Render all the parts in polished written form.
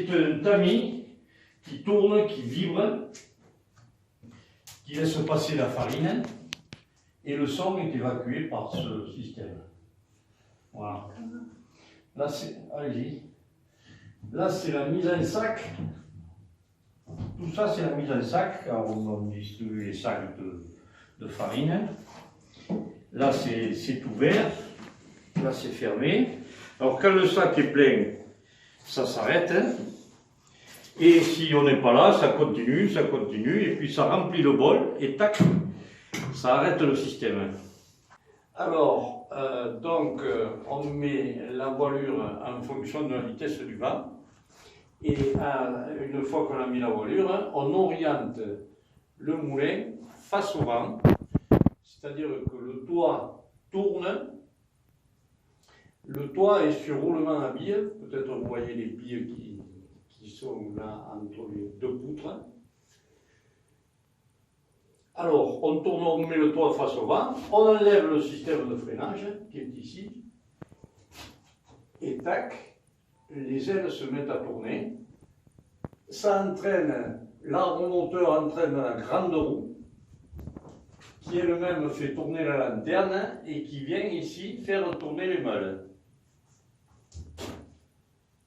c'est un tamis qui tourne, qui vibre, qui laisse passer la farine et le son est évacué par ce système. Voilà. Là, c'est, allez-y. Là, c'est la mise en sac. Tout ça, c'est la mise en sac, car on distribue les sacs de farine. Là, c'est ouvert. Là, c'est fermé. Alors, quand le sac est plein, ça s'arrête. Et si on n'est pas là, ça continue, et puis ça remplit le bol, et tac, ça arrête le système. Alors, on met la voilure en fonction de la vitesse du vent. Et une fois qu'on a mis la voilure, on oriente le moulin face au vent, c'est-à-dire que le toit tourne. Le toit est sur roulement à billes, peut-être vous voyez les billes qui sont là entre les deux poutres. Alors, on met le toit face au vent, on enlève le système de freinage qui est ici, et tac, les ailes se mettent à tourner. Ça entraîne, l'arbre moteur entraîne la grande roue, qui elle-même fait tourner la lanterne et qui vient ici faire tourner les meules.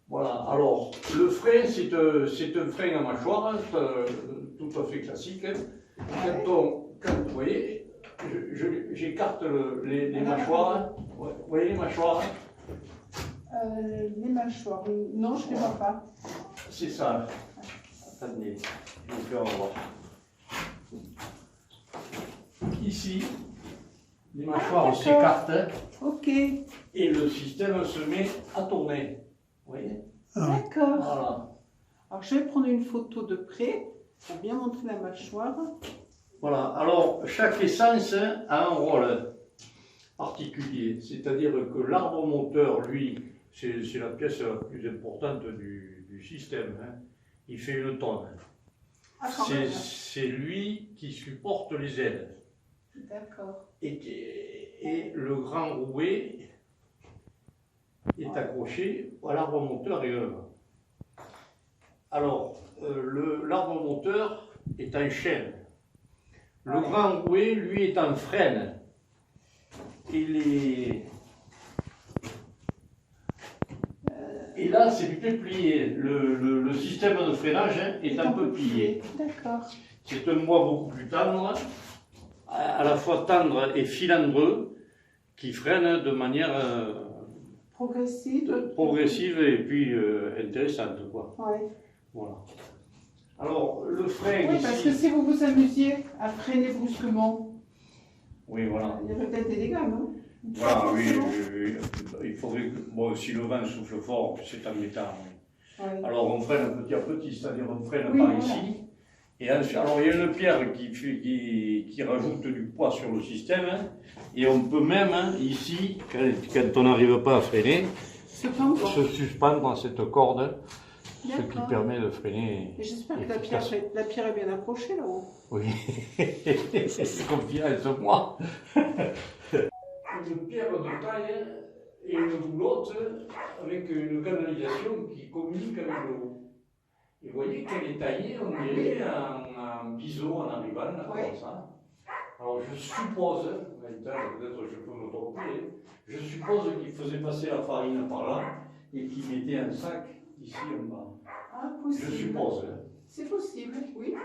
Voilà, alors le frein, c'est un frein à mâchoire, tout à fait classique. Vous voyez, j'écarte les mâchoires. Vous voyez les mâchoires? Les mâchoires, non, je ne les vois pas. C'est ça. Attendez, je vais vous faire voir. Ici, les mâchoires s'écartent. Ok. Et le système se met à tourner. Vous voyez? D'accord. Voilà. Alors je vais prendre une photo de près pour bien montrer la mâchoire. Voilà. Alors, chaque essence a un rôle particulier. C'est-à-dire que l'arbre moteur, lui, c'est la pièce la plus importante du système. Hein. Il fait une tonne. Ah, c'est lui qui supporte les ailes. D'accord. Et le grand rouet est accroché à l'arbre moteur également. Alors, l'arbre moteur est en chaîne. Le grand rouet, lui, est en frêne. Et là, c'est du plié. Le système de freinage est un peu plié. D'accord. C'est un bois beaucoup plus tendre, à la fois tendre et filandreux, qui freine de manière progressive et puis intéressante, quoi. Ouais. Voilà. Alors, le frein Oui, ici... parce que si vous vous amusiez à freiner brusquement, oui, voilà. il y aurait peut-être des dégâts, non? Voilà, oui, il faudrait que... Bon, si le vent souffle fort, c'est embêtant. Oui. Ouais. Alors, on freine petit à petit, c'est-à-dire on freine par ici. Et ensuite, alors, il y a une pierre qui rajoute du poids sur le système. Et on peut même, ici, quand on n'arrive pas à freiner, se suspendre dans cette corde. Ce qui permet de freiner. J'espère que la pierre est bien accrochée là-haut. Oui, c'est confiance en moi. Une pierre de taille et une boulotte avec une canalisation qui communique avec l'eau. Et vous voyez qu'elle est taillée, on dirait, en biseau, en arrivant, là, comme ça. Alors je suppose, peut-être je peux me tromper, je suppose qu'il faisait passer la farine par là et qu'il mettait un sac ici en bas. Ah, possible. Je suppose. C'est possible, oui.